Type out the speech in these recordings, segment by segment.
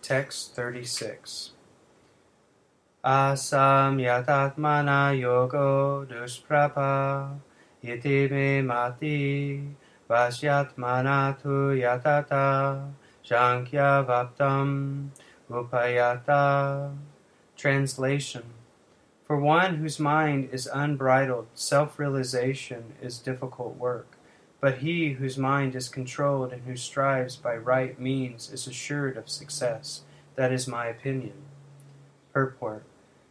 Text 36. Asam yatatmana yogo dusprapa iti me mati vasyatmana tu yatata shankya vaptam upayata. Translation. For one whose mind is unbridled, self-realization is difficult work. But he whose mind is controlled and who strives by right means is assured of success. That is my opinion. Purport.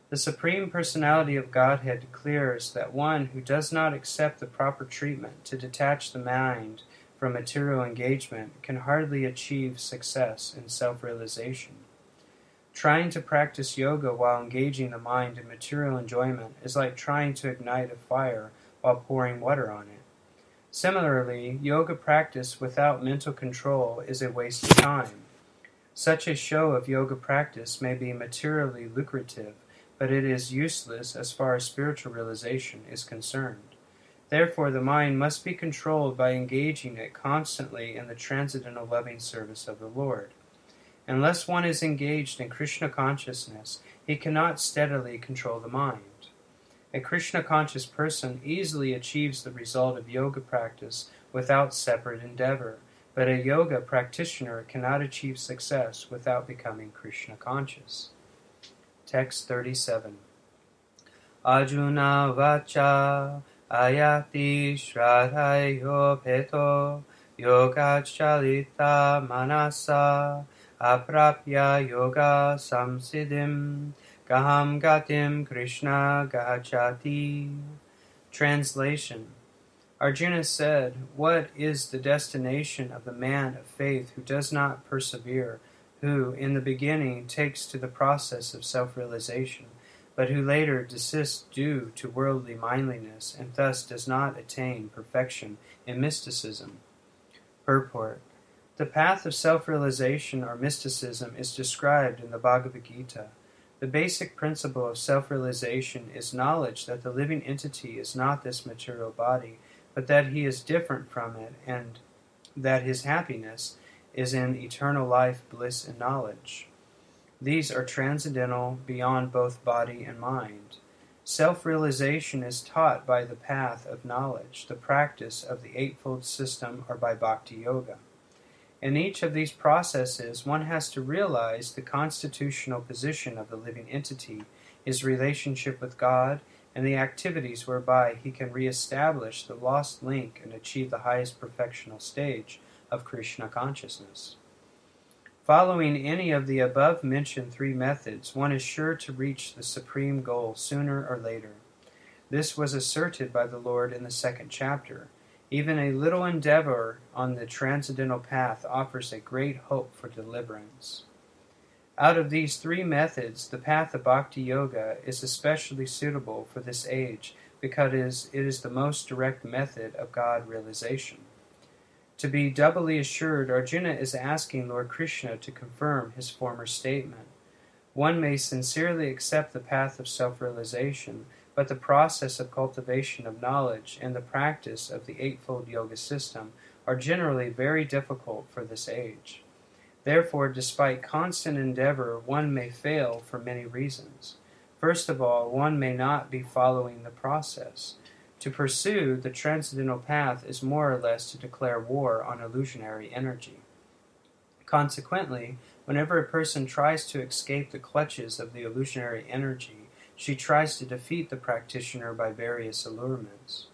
The Supreme Personality of Godhead declares that one who does not accept the proper treatment to detach the mind from material engagement can hardly achieve success in self-realization. Trying to practice yoga while engaging the mind in material enjoyment is like trying to ignite a fire while pouring water on it. Similarly, yoga practice without mental control is a waste of time. Such a show of yoga practice may be materially lucrative, but it is useless as far as spiritual realization is concerned. Therefore, the mind must be controlled by engaging it constantly in the transcendental loving service of the Lord. Unless one is engaged in Krishna consciousness, he cannot steadily control the mind. A Krishna-conscious person easily achieves the result of yoga practice without separate endeavor, but a yoga practitioner cannot achieve success without becoming Krishna-conscious. Text 37. Arjuna vacha ayati shradhayo peto yogachalita manasa aprapya yoga samsiddhim Gaham gatim Krishna gachati. Translation. Arjuna said, what is the destination of the man of faith who does not persevere, who, in the beginning, takes to the process of self-realization, but who later desists due to worldly mindliness, and thus does not attain perfection in mysticism? Purport. The path of self-realization or mysticism is described in the Bhagavad Gita. The basic principle of self-realization is knowledge that the living entity is not this material body, but that he is different from it, and that his happiness is in eternal life, bliss, and knowledge. These are transcendental, beyond both body and mind. Self-realization is taught by the path of knowledge, the practice of the Eightfold System, or by Bhakti Yoga. In each of these processes, one has to realize the constitutional position of the living entity, his relationship with God, and the activities whereby he can re-establish the lost link and achieve the highest perfectional stage of Krishna consciousness. Following any of the above-mentioned three methods, one is sure to reach the supreme goal sooner or later. This was asserted by the Lord in the second chapter. Even a little endeavor on the transcendental path offers a great hope for deliverance. Out of these three methods, the path of Bhakti Yoga is especially suitable for this age because it is the most direct method of God realization. To be doubly assured, Arjuna is asking Lord Krishna to confirm his former statement. One may sincerely accept the path of self-realization, but the process of cultivation of knowledge and the practice of the Eightfold Yoga system are generally very difficult for this age. Therefore, despite constant endeavor, one may fail for many reasons. First of all, one may not be following the process. To pursue the transcendental path is more or less to declare war on illusionary energy. Consequently, whenever a person tries to escape the clutches of the illusionary energy, she tries to defeat the practitioner by various allurements.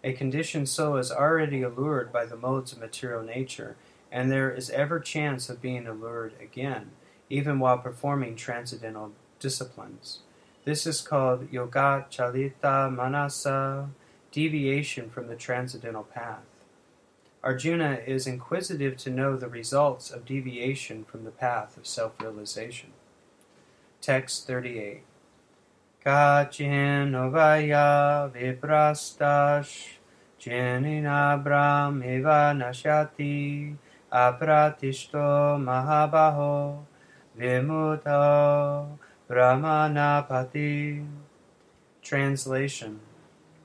A conditioned soul is already allured by the modes of material nature, and there is ever chance of being allured again, even while performing transcendental disciplines. This is called yoga chalita manasa, deviation from the transcendental path. Arjuna is inquisitive to know the results of deviation from the path of self-realization. Text 38. Kachin ovaya viprastash Jenina brahmiva nashati apratishto mahabaho vimuto brahmanapati. Translation.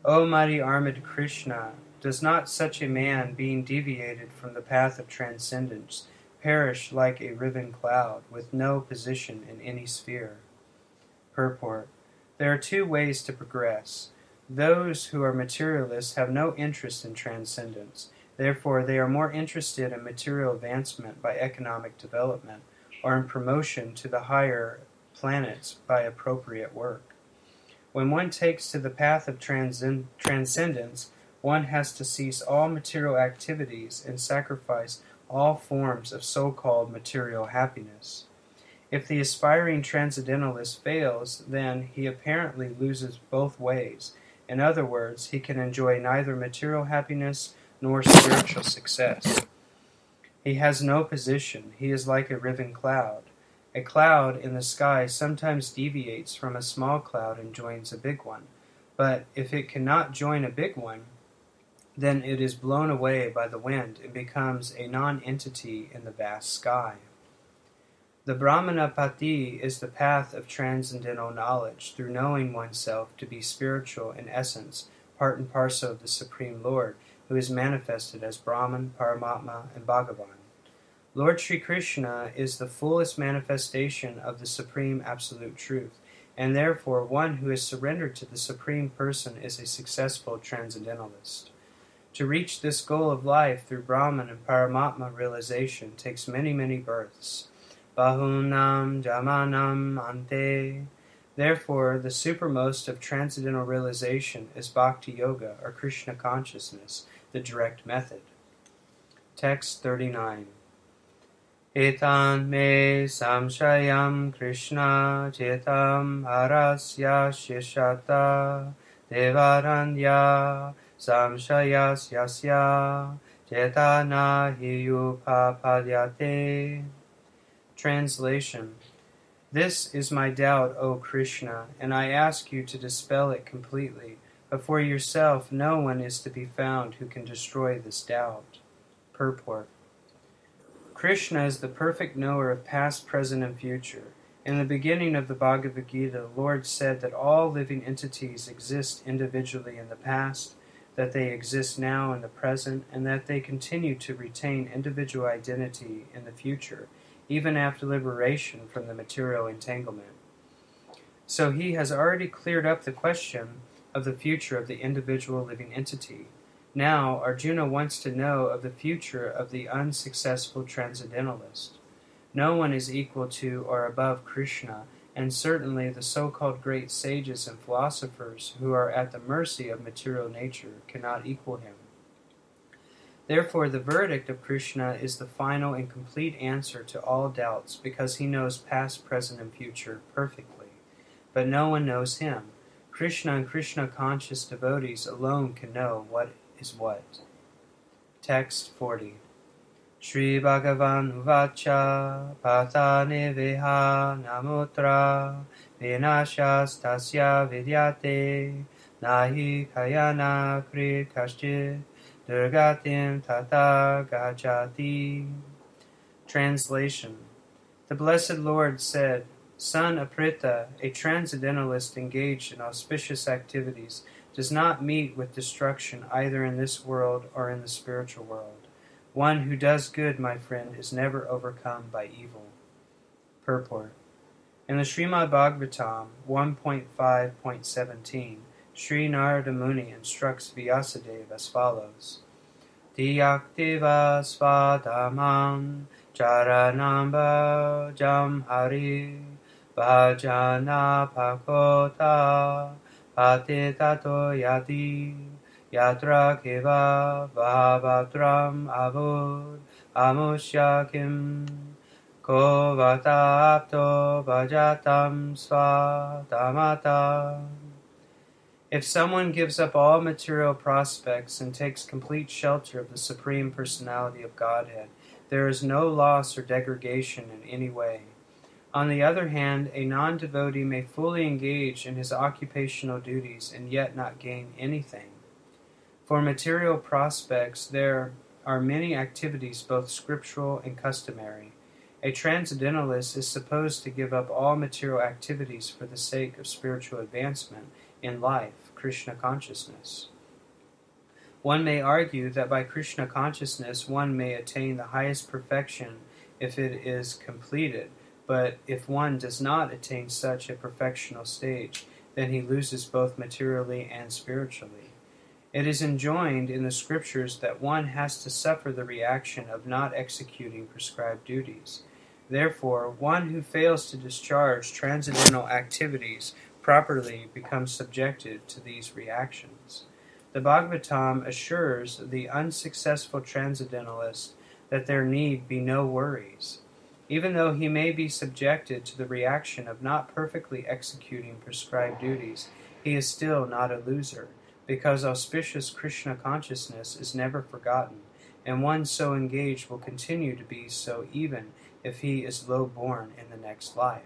O mighty armed Krishna, does not such a man, being deviated from the path of transcendence, perish like a riven cloud, with no position in any sphere. Purport. There are two ways to progress. Those who are materialists have no interest in transcendence. Therefore, they are more interested in material advancement by economic development, or in promotion to the higher planets by appropriate work. When one takes to the path of transcendence, one has to cease all material activities and sacrifice all forms of so-called material happiness. If the aspiring transcendentalist fails, then he apparently loses both ways. In other words, he can enjoy neither material happiness nor spiritual success. He has no position. He is like a riven cloud. A cloud in the sky sometimes deviates from a small cloud and joins a big one. But if it cannot join a big one, then it is blown away by the wind and becomes a non-entity in the vast sky. The Brahmanapati is the path of transcendental knowledge through knowing oneself to be spiritual in essence, part and parcel of the Supreme Lord, who is manifested as Brahman, Paramatma, and Bhagavad. Lord Sri Krishna is the fullest manifestation of the Supreme Absolute Truth, and therefore one who is surrendered to the Supreme Person is a successful transcendentalist. To reach this goal of life through Brahman and Paramatma realization takes many, many births. Bahunam Jamanam Ante. Therefore, the supermost of transcendental realization is Bhakti Yoga, or Krishna consciousness, the direct method. Text 39. Etan me samshayam Krishna chetam arasya shishata devaranya samshayas yasya chetana hiyupapadyate. Translation. This is my doubt, O Krishna, and I ask you to dispel it completely. But for yourself, no one is to be found who can destroy this doubt. Purport. Krishna is the perfect knower of past, present, and future. In the beginning of the Bhagavad Gita, the Lord said that all living entities exist individually in the past, that they exist now in the present, and that they continue to retain individual identity in the future, even after liberation from the material entanglement. So he has already cleared up the question of the future of the individual living entity. Now, Arjuna wants to know of the future of the unsuccessful transcendentalist. No one is equal to or above Krishna, and certainly the so-called great sages and philosophers who are at the mercy of material nature cannot equal him. Therefore, the verdict of Krishna is the final and complete answer to all doubts, because he knows past, present, and future perfectly. But no one knows him. Krishna and Krishna-conscious devotees alone can know what is what. Text 40. Shri Bhagavan Uvacha Patane Veha Namutra Vinashas Tasya Vidyate Nahi Kayana Kri Kashchit Durgatim Tata Gachati. Translation. The Blessed Lord said, Son Aprita, a transcendentalist engaged in auspicious activities, does not meet with destruction either in this world or in the spiritual world. One who does good, my friend, is never overcome by evil. Purport. In the Srimad Bhagavatam 1.5.17, Sri Narada Muni instructs Vyasadeva as follows. Diyaktiva svadamam charanamba jamhari bhajana pakota patitato yadi yatra kiva vahabhadram avud amusyakim kovatapto bhajatam svadamata. If someone gives up all material prospects and takes complete shelter of the Supreme Personality of Godhead, there is no loss or degradation in any way. On the other hand, a non-devotee may fully engage in his occupational duties and yet not gain anything. For material prospects, there are many activities, both scriptural and customary. A transcendentalist is supposed to give up all material activities for the sake of spiritual advancement in life, Krishna consciousness. One may argue that by Krishna consciousness one may attain the highest perfection if it is completed, but if one does not attain such a perfectional stage, then he loses both materially and spiritually. It is enjoined in the scriptures that one has to suffer the reaction of not executing prescribed duties. Therefore, one who fails to discharge transcendental activities properly becomes subjected to these reactions. The Bhagavatam assures the unsuccessful transcendentalist that there need be no worries. Even though he may be subjected to the reaction of not perfectly executing prescribed duties, he is still not a loser, because auspicious Krishna consciousness is never forgotten, and one so engaged will continue to be so even if he is low-born in the next life.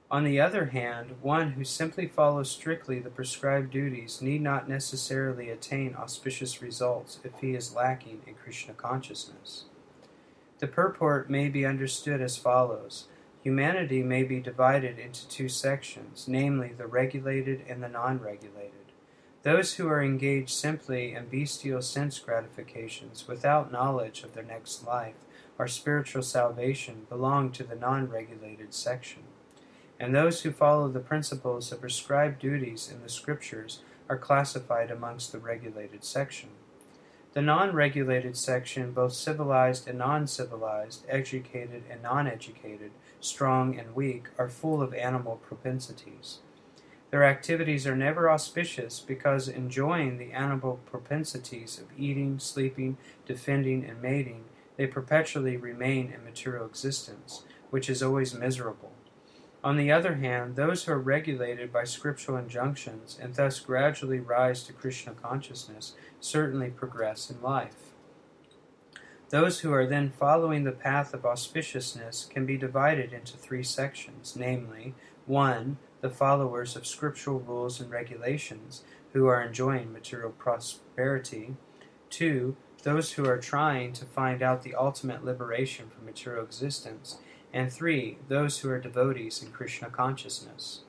On the other hand, one who simply follows strictly the prescribed duties need not necessarily attain auspicious results if he is lacking in Krishna consciousness. The purport may be understood as follows. Humanity may be divided into two sections, namely the regulated and the non-regulated. Those who are engaged simply in bestial sense gratifications without knowledge of their next life or spiritual salvation belong to the non-regulated section. And those who follow the principles of prescribed duties in the scriptures are classified amongst the regulated section. The non-regulated section, both civilized and non-civilized, educated and non-educated, strong and weak, are full of animal propensities. Their activities are never auspicious because, enjoying the animal propensities of eating, sleeping, defending, and mating, they perpetually remain in material existence, which is always miserable. On the other hand, those who are regulated by scriptural injunctions and thus gradually rise to Krishna consciousness certainly progress in life. Those who are then following the path of auspiciousness can be divided into three sections, namely, 1. The followers of scriptural rules and regulations who are enjoying material prosperity. 2. Those who are trying to find out the ultimate liberation from material existence. And 3. Those who are devotees in Krishna consciousness.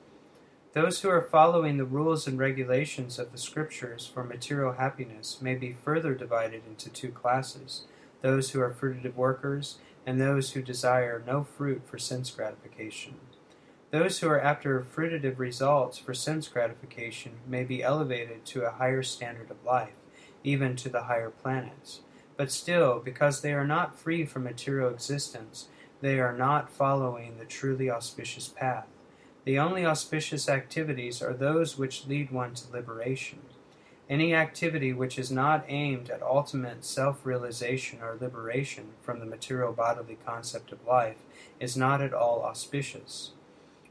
Those who are following the rules and regulations of the scriptures for material happiness may be further divided into two classes, those who are fruitive workers and those who desire no fruit for sense gratification. Those who are after fruitive results for sense gratification may be elevated to a higher standard of life, even to the higher planets. But still, because they are not free from material existence, they are not following the truly auspicious path. The only auspicious activities are those which lead one to liberation. Any activity which is not aimed at ultimate self-realization or liberation from the material bodily concept of life is not at all auspicious.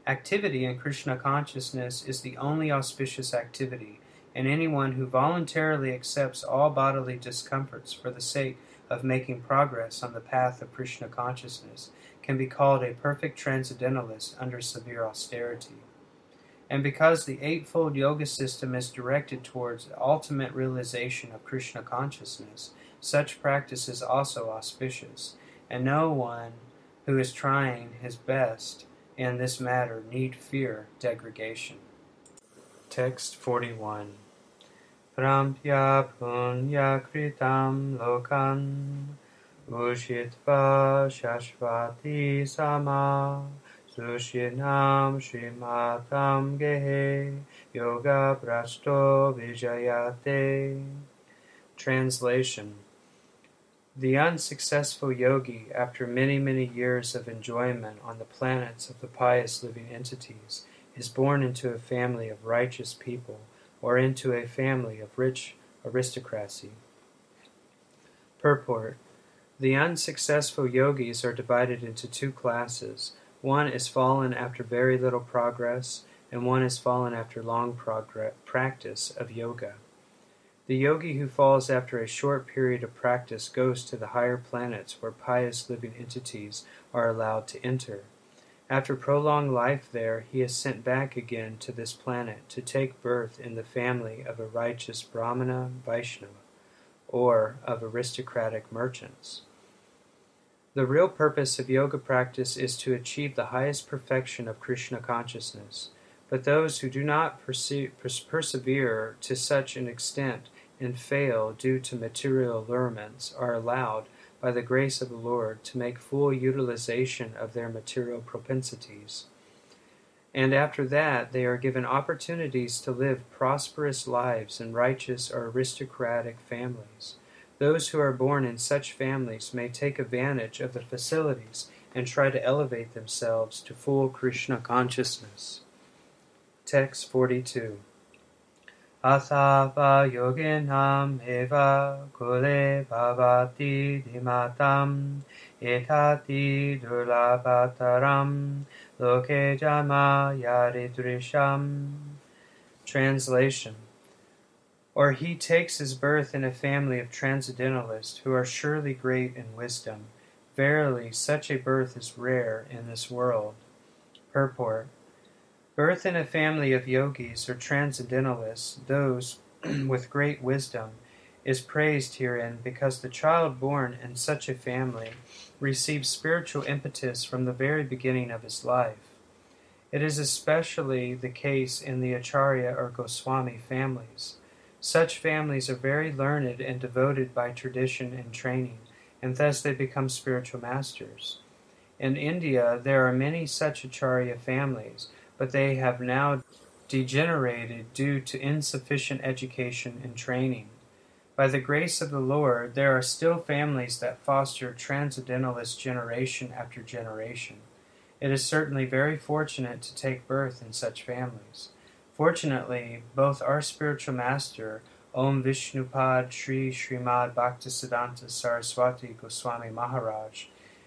Activity in Krishna consciousness is the only auspicious activity, and anyone who voluntarily accepts all bodily discomforts for the sake of making progress on the path of Krishna consciousness can be called a perfect transcendentalist under severe austerity. And because the eightfold yoga system is directed towards the ultimate realization of Krishna consciousness, such practice is also auspicious, and no one who is trying his best in this matter need fear degradation. Text 41. Prampya punya kritam lokan ushitva shashvati sama sushinam shrimatam gehe yoga prasto vijayate. Translation. The unsuccessful yogi, after many, many years of enjoyment on the planets of the pious living entities, is born into a family of righteous people or into a family of rich aristocracy. Purport. The unsuccessful yogis are divided into two classes. One is fallen after very little progress, and one is fallen after long practice of yoga. The yogi who falls after a short period of practice goes to the higher planets where pious living entities are allowed to enter. After prolonged life there, he is sent back again to this planet to take birth in the family of a righteous Brahmana Vaishnava, or of aristocratic merchants. The real purpose of yoga practice is to achieve the highest perfection of Krishna consciousness, but those who do not persevere to such an extent and fail due to material allurements are allowed, by the grace of the Lord, to make full utilization of their material propensities. And after that, they are given opportunities to live prosperous lives in righteous or aristocratic families. Those who are born in such families may take advantage of the facilities and try to elevate themselves to full Krishna consciousness. Text 42. Asava yoginam eva kule bhavati dimatam etati durlabhataram loke jama yaridrisham. Translation. Or he takes his birth in a family of transcendentalists who are surely great in wisdom. Verily, such a birth is rare in this world. Purport. Birth in a family of yogis or transcendentalists, those with great wisdom, is praised herein because the child born in such a family receives spiritual impetus from the very beginning of his life. It is especially the case in the Acharya or Goswami families. Such families are very learned and devoted by tradition and training, and thus they become spiritual masters. In India, there are many such Acharya families, but they have now degenerated due to insufficient education and training. By the grace of the Lord, there are still families that foster transcendentalist generation after generation. It is certainly very fortunate to take birth in such families. Fortunately, both our spiritual master, Om Vishnupad Sri Srimad Bhaktisiddhanta Saraswati Goswami Maharaj,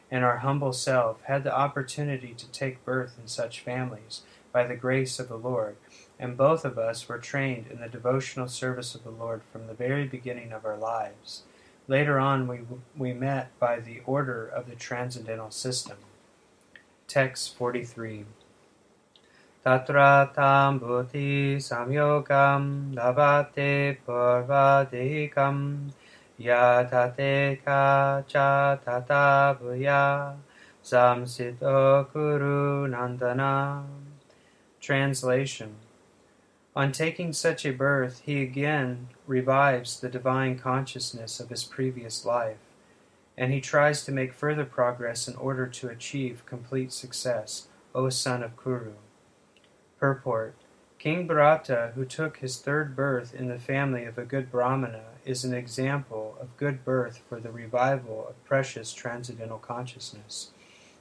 and our humble self had the opportunity to take birth in such families by the grace of the Lord, and both of us were trained in the devotional service of the Lord from the very beginning of our lives. Later on, we met by the order of the transcendental system. Text 43. Tatra tam bhuti samyogam labhate purvadekam yatate ka cha tata bhuya samsito kuru nandana. Translation. On taking such a birth, he again revives the divine consciousness of his previous life, and he tries to make further progress in order to achieve complete success, O son of Kuru. Purport. King Bharata, who took his third birth in the family of a good Brahmana, is an example of good birth for the revival of precious transcendental consciousness.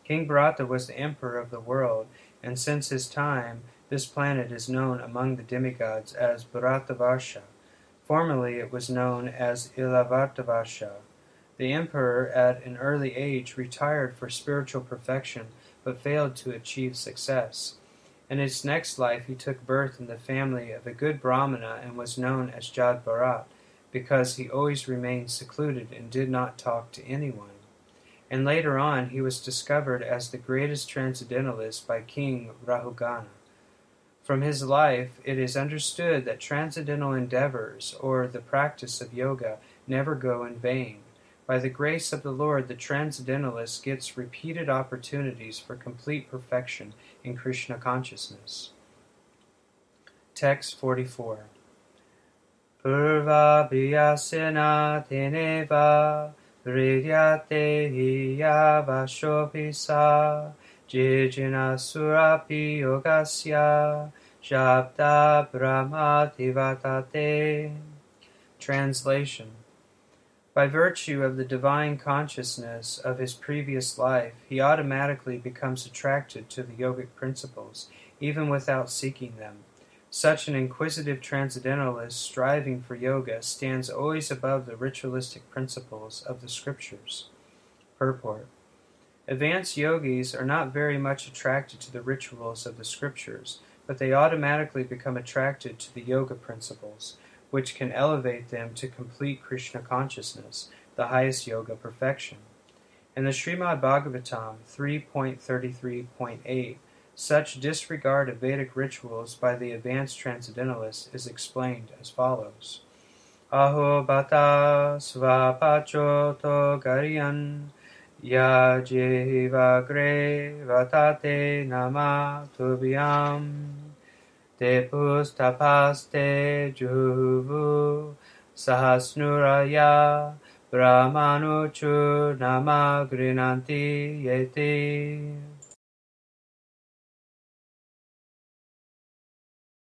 King Bharata was the emperor of the world, and since his time, this planet is known among the demigods as Bharatavarsha. Formerly it was known as Ilavartavarsha. The emperor, at an early age, retired for spiritual perfection, but failed to achieve success. In his next life, he took birth in the family of a good Brahmana and was known as Jad Bharat, because he always remained secluded and did not talk to anyone. And later on, he was discovered as the greatest transcendentalist by King Rahugana. From his life, it is understood that transcendental endeavors, or the practice of yoga, never go in vain. By the grace of the Lord, the transcendentalist gets repeated opportunities for complete perfection in Krishna consciousness. Text 44. Purva bhyasena teneva vridyate hiyavashopisa jijina surapi yogasya shabda brahmativatate. Translation. By virtue of the divine consciousness of his previous life, he automatically becomes attracted to the yogic principles, even without seeking them. Such an inquisitive transcendentalist striving for yoga stands always above the ritualistic principles of the scriptures. Purport. Advanced yogis are not very much attracted to the rituals of the scriptures, but they automatically become attracted to the yoga principles, which can elevate them to complete Krishna consciousness, the highest yoga perfection. In the Srimad Bhagavatam 3.33.8, such disregard of Vedic rituals by the advanced transcendentalists is explained as follows. Aho bata svapacho to gariyan ya jehivagre vatate nama tubhyam Depus tapaste juhu sahasnuraya brahmanuchu nama grinanti yete.